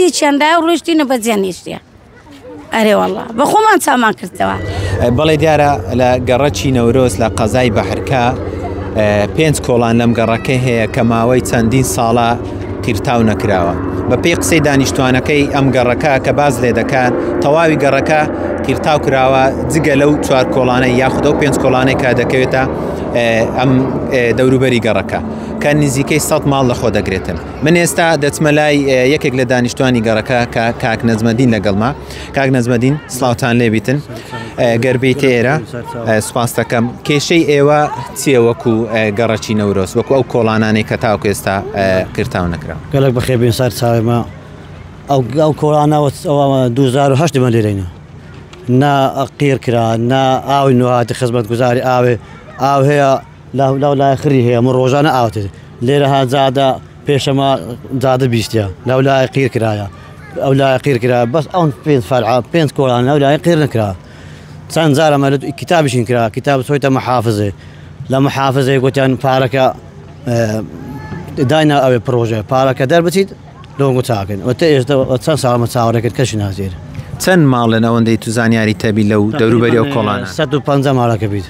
تیچیاندا و ڕۆشتینە بە جیانیشتە ئەرێ وەڵڵا بە خۆمان چامان کردەوە. بەڵێ دیارە لە گەڕەکی نەورۆز لە قەزای بەحرکە 5 کۆڵان لەم گەڕەکە هەیە کە ماوەی چەندین ساڵە قیرتاو نەکراوە. بە پێی قسەی دانیشتوانەکەی ئەم گەڕەکە کە باز لێ دەکات تەواوی گەڕەکە قیرتاو کراوە جگە لەو 4 کۆڵانەی یاخود ئەو 5 کۆڵانەی کا دەکەوێتە ئەم دەوروبەری گەڕەکە کە نزیکەی 100 ماڵ لەخۆ دەگرێتن. من ئێستا دەچمە لای یەکێک لە دانیشتوانی گەڕەکە کە کاک نەزمەدین لەگەڵما. کاک نەزمەدین سڵاوتان لێبیتن گەربەیت ئێرە سوپاس دەکەم. کێشەی ئێوە چییە وەکو گەڕەکی نەورۆز وەکو ئەو کۆڵانانەی کە تاوکو ئێستا قیرتاو نەکراوە؟ گەلک بەخێبین سەر چاوێمە ئەو کۆڵانەوە 2008 دەمە لێرەینە نا قیر کرا نا ئاوی نوهاتی خزمەت گوزاری ئاو هەیە لەو لای خری هەیە من ڕۆژانە ئاوتێ لێرە ها جادە پێشەمە جادە بیستە لەو لای قیر کرایە ئەو لای قیر کرا بەس ئەو 5 فەرع 5 کۆڵان لەو لای قیر نەکرا چەند جارەمە کتابیشین کرا کتاب چۆیتە محافظێ لە محافظەی گوتیان پارەکە داینا ئەوێ پرۆژە پارەکە دەربچیت لۆنگو چاکەن وتە ئێستا چەند ساڵمە چاوەڕێکرد کەشی نازێر چەند ماڵن ئەوەندەی تو زانیاری تەبی لەو دەوروبەری ئەو کۆڵانە 150 ماڵەکە بیت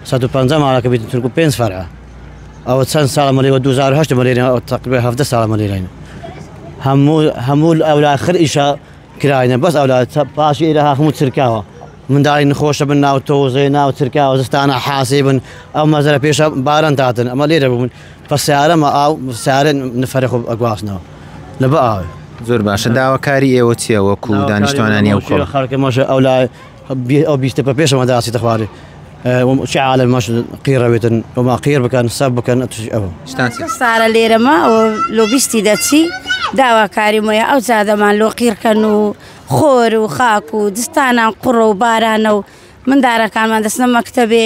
150 ماڵەکە بیت ترکو 5 فەرع ئەوە چەند ساڵمە لێوە 2008 مەلێرە تقریبا 17 ساڵمە لێرەین هەموو ئەولا خر ئیشا کراینە بەس ئەولا پاشی ئێرە هەموو چرکاوە منداڵی نخۆشە بن ناو تۆزێ ناو چرکاوە زستانە حاسی بن ئەو مەزەرە پێشە باران داتن ئەمە لێرە بوون بە سیارەمە ئاو سیارە نفەرە خۆ ئەگواستنەوە لە بە ئاوێ زۆر باشە. داواکاری ئێوە چییە وەکو دانیشتوانانی ئەو کۆڵ؟ خەڵکەمەشە ئەولا ئەو بیستە بە پێشەمە داسی دەخوارێ چ عالەمەش قیرەوێتن وما قیر بکەن سەب بکەن ئەوە سارە لێرەمە ئەوە لۆبیستی دەچی داواکاری وایە ئەو زادەمان لۆ قیرکەن و خۆر و خاک و دستانان قوڕە و بارانە و مندارەکانمان دەستنە مەکتەبێ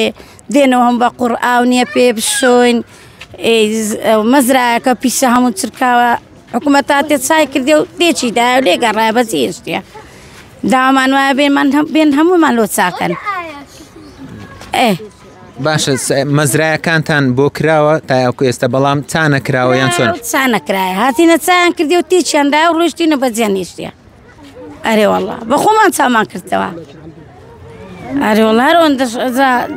دێنەوە هەم بە قوڕ ئاو نییە پێ بشۆین مەزرایەکە پیسە هەموو چرکاوە حکوومەت تا تێ چای کردێ و تێکی دایە و لێگەڕایە بەس هێشتە داوامان وایە بێن هەموومان لۆ چاکەن. باشە مەزرایەکانتان بۆ کراوە تا ئەوکو ئێستا بەڵام چا نەکراوە یان چۆن؟ چا نەکرایە هاتینە چایان کردی و تێکیاندا و ڕۆشتینە بە جیانیشتە ئەرێ وەڵڵا بە خۆمان چامان کردەوە ئەرێ وەڵڵا هەرەوەن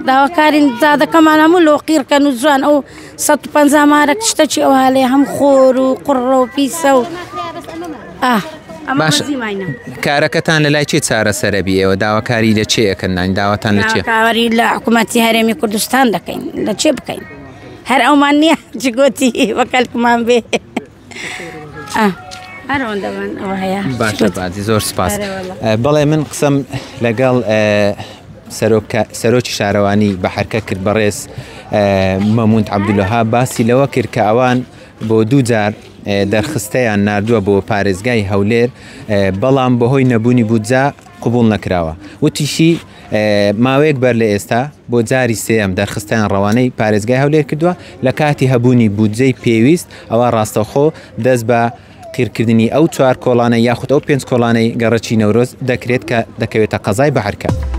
داواکارین زادەکەمان هەموو لۆ قیرکەن و جوان ئەو 150 مارە شتەکی ئەو هەڵێ هەم خۆر و قوڕە و پیسە و باش کارەکەتان لە لای چێ چارەسەرەبی ئێوە داواکاری لە چێەکەن نانی داواتان لە چێ؟ داواکاری لە حکوومەتی هەرێمی کوردستان دەکەین لە چێ بکەین هەر ئەومان نییە جگۆتی وەکەلکمان بێ هەرەوەن دەبن ئەوە هەیە. باشە بازی زۆر سپاس. بەڵێ من قسەم لەگەڵ سەرۆکی شارەوانی بەحرکە کرد بەڕێز مەموند عەبدولوهاب باسی لەوە کرد کە ئەوان بۆ 2 جار دەرخستەیان ناردووە بۆ پارێزگای هەولێر بەڵام بەهۆی نەبوونی بودجا قبول نەکراوە وتیشی ماوەیەک بەر لە ئێستا بۆ جاری سێم دەرخستیان ڕەوانەی پارێزگای هەولێر کردووە لە کاتی هەبوونی بودجەی پێویست ئەوە ڕاستەخۆ دەست بە قیرکردنی ئەو 4 کۆڵانە یاخود ئەو 5 کۆڵانەی گەڕەکی نەورۆز دەکرێت کە دەکەوێتە قەزای بەحرکە.